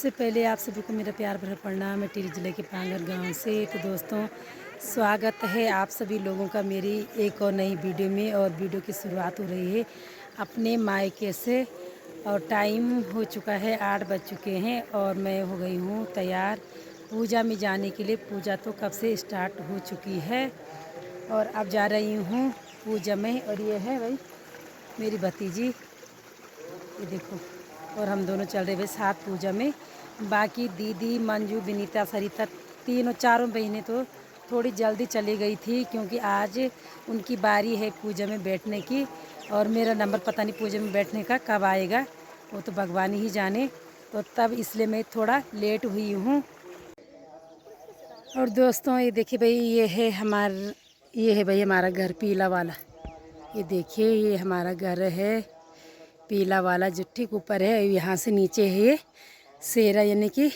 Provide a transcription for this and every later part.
सबसे पहले आप सभी को मेरा प्यार भरा प्रणाम है टिहरी जिले के पांगर गांव से। तो दोस्तों, स्वागत है आप सभी लोगों का मेरी एक और नई वीडियो में। और वीडियो की शुरुआत हो रही है अपने मायके से। और टाइम हो चुका है 8 बज चुके हैं और मैं हो गई हूँ तैयार पूजा में जाने के लिए। पूजा तो कब से स्टार्ट हो चुकी है और अब जा रही हूँ पूजा में। और ये है भाई मेरी भतीजी, ये देखो। और हम दोनों चल रहे भाई साथ पूजा में। बाकी दीदी, मंजू, विनीता, सरिता चारों बहनें तो थोड़ी जल्दी चली गई थी क्योंकि आज उनकी बारी है पूजा में बैठने की। और मेरा नंबर पता नहीं पूजा में बैठने का कब आएगा, वो तो भगवान ही जाने। तो तब इसलिए मैं थोड़ा लेट हुई हूँ। और दोस्तों ये देखिए भाई, ये है भाई हमारा घर पीला वाला। ये देखिए ये हमारा घर है पीला वाला जो ठीक ऊपर है। यहाँ से नीचे है ये सेरा, यानी कि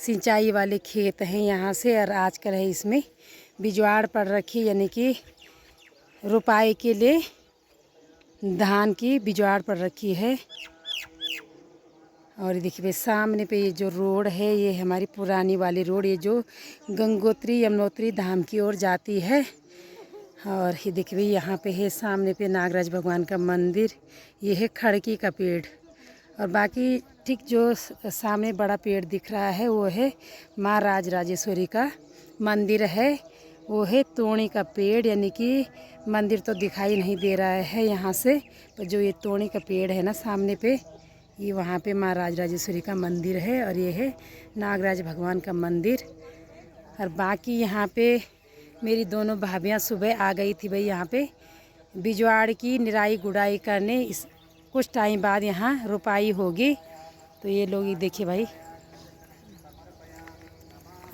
सिंचाई वाले खेत हैं यहाँ से। और आजकल है इसमें बिजवाड़ पड़ रखी, यानी कि रुपाई के लिए धान की बिजवाड़ पड़ रखी है। और ये देखिए भाई सामने पे ये जो रोड है ये हमारी पुरानी वाली रोड, ये जो गंगोत्री यमुनोत्री धाम की ओर जाती है। और ये देखिए भाई यहाँ पे है सामने पे नागराज भगवान का मंदिर। ये है खड़की का पेड़। और बाकी ठीक जो सामने बड़ा पेड़ दिख रहा है वो है माँ राजराजेश्वरी का मंदिर है। वो है तोड़ी का पेड़, यानी कि मंदिर तो दिखाई नहीं दे रहा है यहाँ से, तो जो ये तोड़ी का पेड़ है ना सामने पे, ये वहाँ पे माँ राजराजेश्वरी का मंदिर है। और ये है नागराज भगवान का मंदिर। और बाकी यहाँ पे मेरी दोनों भाभियाँ सुबह आ गई थी भाई यहाँ पे बिजवाड़ की निराई गुड़ाई करने। इस कुछ टाइम बाद यहाँ रुपाई होगी। तो ये लोग ये देखिए भाई,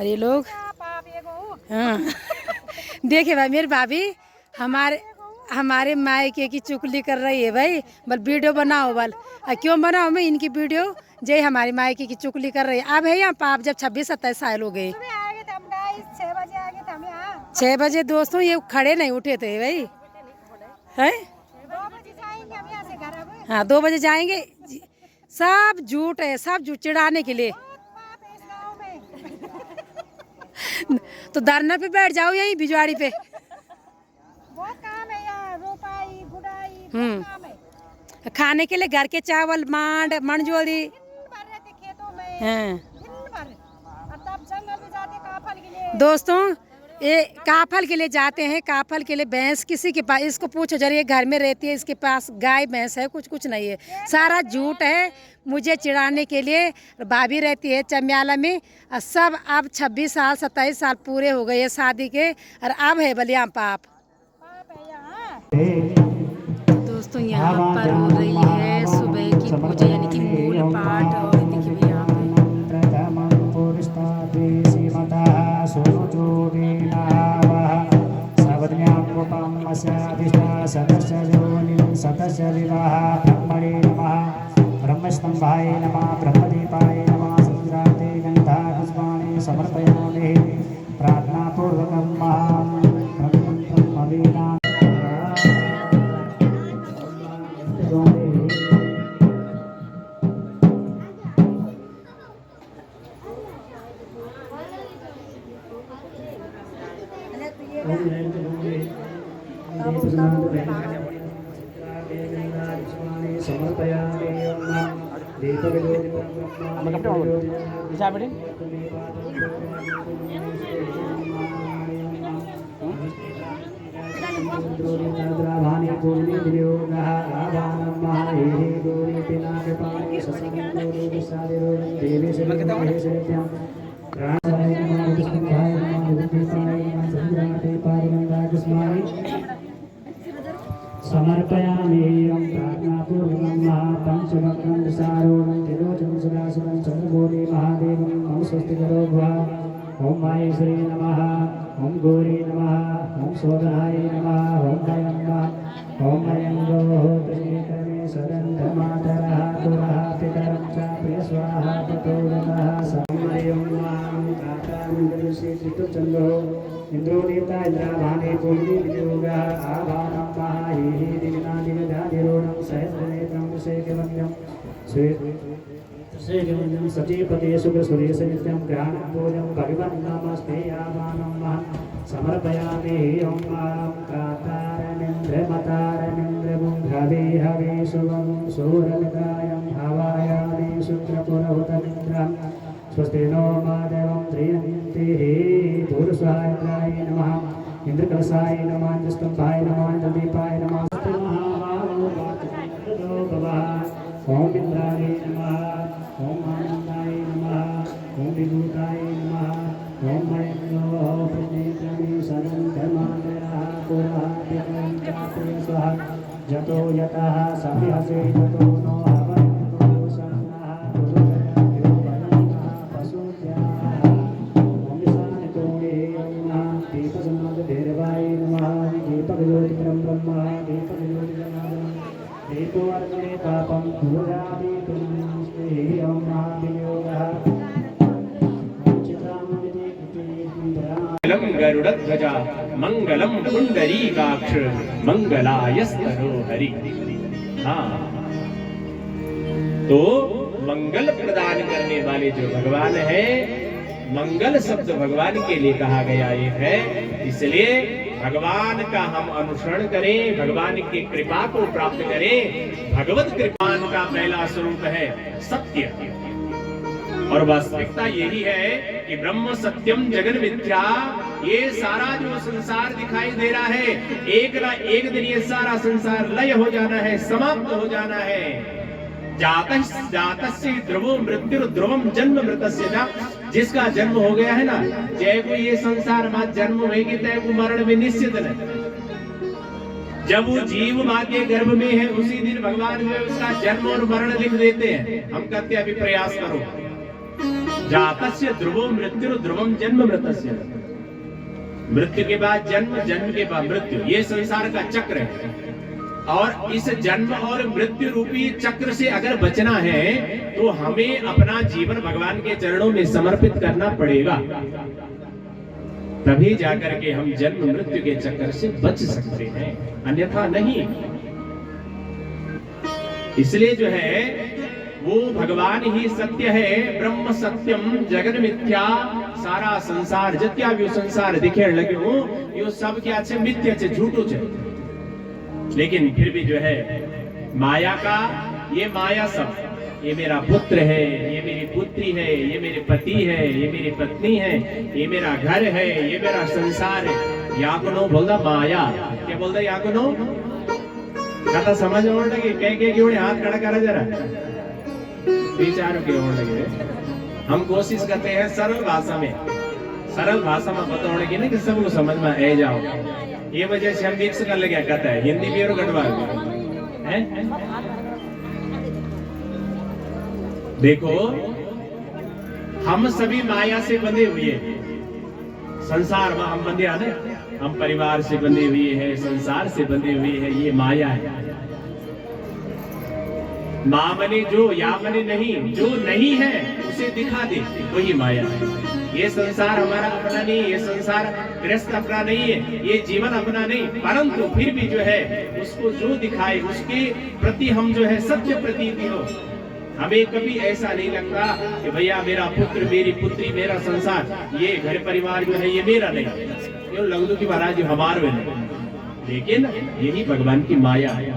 और ये लोग हाँ देखिए भाई मेरी भाभी हमारे मायके की चुगली कर रही है भाई। बल वीडियो बनाओ बल। क्यों बनाओ मैं इनकी वीडियो, जय हमारी मायके की चुगली कर रही है। अब है यहाँ पाप जब 26-27 साल हो गए। 6 बजे दोस्तों ये खड़े नहीं उठे थे भाई, है हाँ 2 बजे जाएंगे। सब झूठ है, सब झूठ चिढ़ाने के लिए। तो धरना पे बैठ जाओ यही बिजवाड़ी पे। बहुत काम है यार, रोपाई गुड़ाई काम है। खाने के लिए घर के चावल मंडजोली खेतों में हाँ। तब जंगल में जाते काफल के लिए। दोस्तों ये काफल के लिए जाते हैं, काफल के लिए भैंस किसी के पास, इसको पूछो जरा, ये घर में रहती है, इसके पास गाय भैंस है कुछ नहीं है, सारा झूठ है मुझे चिढ़ाने के लिए। भाभी रहती है चमियाला में। और सब अब 26 साल 27 साल पूरे हो गए शादी के, और अब है बलिया पाप। दोस्तों यहाँ पर हो रही है सुबह की पूजा, यानी कि मूल पाठ। और देखिए यहाँ ब्रह्मस्तंभाय नमः ब्रह्मदीपाय नमः समुद्राते गंधा पुष्पाणि समर्पयामि प्रार्थना पूर्वकं समर्पयामि प्रार्थनापूर्वकं महापंचवक्त्रं विसारोणं त्रिलोचनं सुरासुरं चन्द्रगौरी महादेवं नमः स्वस्ति करो भुवः। ओम माहेश्वरी नमः, ओम गौरी नमः, ओम सोदनाय नमः, ओम भयं नमः, ओम मयंगो त्रिनेत्रमे सदन्तमातरः पुरः पितरं च प्रियस्वाहा ततो नमः समयं मां कातां गरुषितुचन्द्रो इंद्रो देवता इंद्राभाने पूर्वी वियोगः आभानं महाहि दिनादिनदादिरोणं सहस्रनेत्रं शेखवन्द्यं श्रीगुरुं सचीपते सुखसुरेश नित्यं ग्रहणं पूजं भगवन्नामस्तेयामानं समर्पयामि ॐ कातारमिन्द्रमतारमिन्द्रमुं हवे शुभं सूरमित्रायं हवायामि शुक्रपुरहुतमिन्द्रं स्वस्ति नो माधवं त्रियन्तिः पूर्वस्वाय नमः इंद्रकलशाय नमः इंद्रस्तंभाय नमः इंद्रदीपाय नमः ओम इंद्राय नमः ओम आनंदाय नमः ओम विभूताय नमः ओम मयंगो प्रतीकानि सर्वं धर्मादयः पुरादिकं चापे स्वाहा जतो यतः सभ्यसे ततो नो हवन्तु सन्नः गुरुदयाभ्यो वदन्तः पशुभ्यः ओम शान्तिकोणे नमः दीपसमाधेरवाय नमः दीपज्योतिकरं ब्रह्म दीपज्योतिजनादनं दीपो अर्चने पापं पूजादितुं श्री ओम महावियोगः मंगलम गरुड़ध्वजा मंगलम पुंडरीकाक्ष मंगलायस्तनो हरि। हाँ, तो मंगल प्रदान करने वाले जो भगवान है, मंगल शब्द भगवान के लिए कहा गया है, इसलिए भगवान का हम अनुसरण करें, भगवान की कृपा को प्राप्त करें। भगवत कृपा का पहला स्वरूप है सत्य, और वास्तविकता यही है कि ब्रह्म सत्यम जगन मिथ्या। ये सारा जो संसार दिखाई दे रहा है, एक ना एक दिन ये सारा संसार लय हो जाना है, समाप्त हो जाना है। जातस्य ध्रुवो मृत्यु ध्रुवम जन्म मृतस्य जा। जिसका जन्म हो गया है ना, जय को ये संसार मां जन्म होगी तय को मरण में निश्चित है। जब वो जीव मां के गर्भ में है, उसी दिन भगवान जो है उसका जन्म और मरण लिख देते हैं। हम कहते हैं अभी प्रयास करो। जातस्य ध्रुवो मृत्यु ध्रुवम जन्म मृतस्य। मृत्यु के बाद जन्म, जन्म के बाद मृत्यु, ये संसार का चक्र है। और इस जन्म और मृत्यु रूपी चक्र से अगर बचना है तो हमें अपना जीवन भगवान के चरणों में समर्पित करना पड़ेगा, तभी जाकर के हम जन्म मृत्यु के चक्कर से बच सकते हैं, अन्यथा नहीं। इसलिए जो है वो भगवान ही सत्य है। ब्रह्म सत्यम जगन मिथ्या। सारा संसार जितना भी संसार दिखे लगे हो, यो सब क्या छे? मिथ्या छे, झूठो छे। लेकिन फिर भी जो है माया का, ये माया सब, ये मेरा पुत्र है, ये मेरी पुत्री है, ये मेरे पति है, ये मेरी पत्नी है, ये मेरा घर है, ये मेरा संसार है। याकुनो बोलता माया, क्या बोलता याकुनो? कथा समझ में लगे कह हाथ खड़ा करा जरा, विचारों के होने लगे। हम कोशिश करते हैं सरल भाषा में बताने की, नहीं कि सबको समझ में आ जाओ। ये वजह से हम मिक्स कर लगे, कहता है हिंदी भी और गढ़वा भी। देखो, हम सभी माया से बंधे हुए हैं। संसार में हम बंधे हैं, हम परिवार से बंधे हुए हैं, संसार से बंधे हुए हैं। ये माया है। मां बने जो, या बने नहीं, जो नहीं है उसे दिखा दे, वही माया है। ये संसार हमारा अपना नहीं, ये संसार गृहस्थ अपना नहीं है, ये जीवन अपना नहीं, परंतु फिर भी जो है उसको जो दिखाए उसके प्रति हम जो है सत्य प्रतीति हो। हमें कभी ऐसा नहीं लगता कि भैया मेरा पुत्र, मेरी पुत्री, मेरा संसार, ये घर परिवार जो है ये मेरा नहीं, क्यों लगदू की महाराज हमारे नहीं। लेकिन यही भगवान की माया है।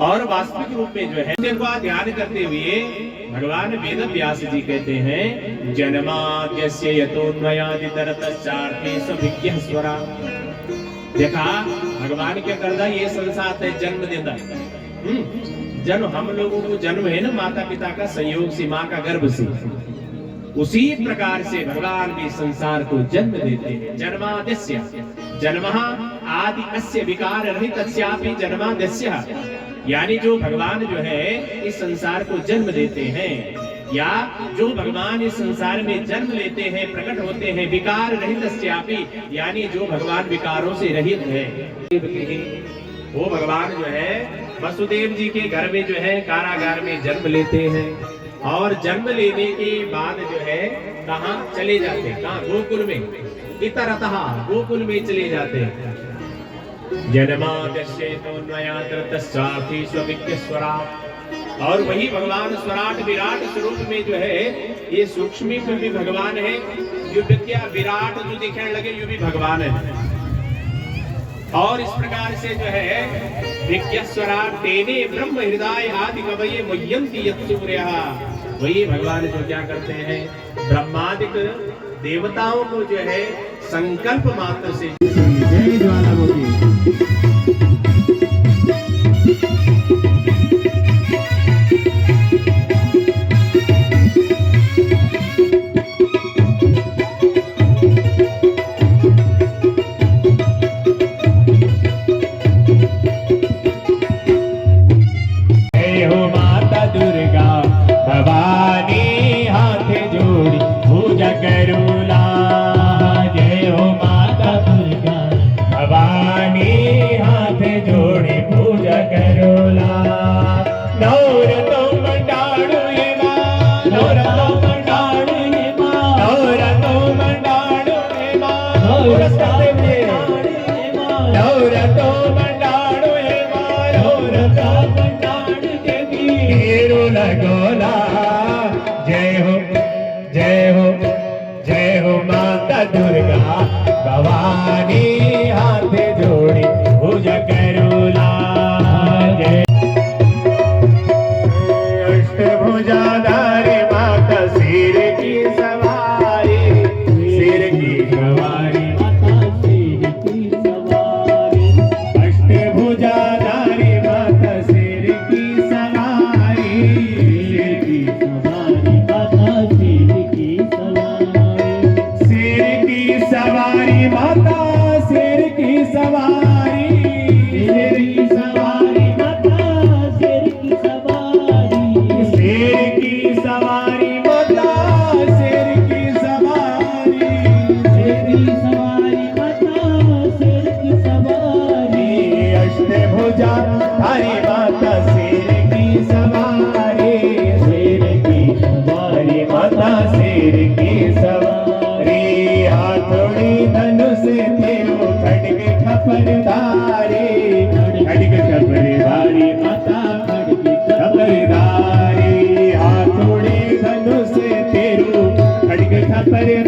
और वास्तविक रूप में जो है देखो ध्यान करते हुए भगवान वेद व्यास जी कहते हैं, जन्माद्यस्य यतोन्मयादितरतश्चार्थेषु स्वरा। देखा भगवान क्या करता, ये संसार है जन्म देता। जन्म हम लोगों को जन्म है ना माता पिता का संयोग से, माँ का गर्भ से, उसी प्रकार से भगवान भी संसार को जन्म देते हैं। जन्माद्यस्य, जन्मः आदि अस्य विकार रहितस्यापि जन्माद्यस्य, यानी जो भगवान जो है इस संसार को जन्म देते हैं, या जो भगवान इस संसार में जन्म लेते हैं, प्रकट होते हैं, विकार रहितस्यापि, यानी जो भगवान विकारों से रहित है, वो भगवान जो है वसुदेव जी के घर में जो है कारागार में जन्म लेते हैं। और जन्म लेने के बाद जो है कहाँ चले जाते हैं? कहाँ? गोकुल में, इतरतः गोकुल में चले जाते हैं। जन्माद्यस्य यतोन्मयादितरतश्चार्थेषु और वही भगवान स्वराट विराट स्वरूप में जो है ये सूक्ष्म में भी भगवान है, जो विद्या विराट जो दिखने लगे ये भी भगवान है। और इस प्रकार से जो है विज्ञस्वराट तेने ब्रह्म हृदय आदि कवये मह्यंति यत्सूर्यः, वही भगवान जो क्या करते हैं ब्रह्मादिक देवताओं को जो है संकल्प मात्र से जय ज्वालामुखी। पर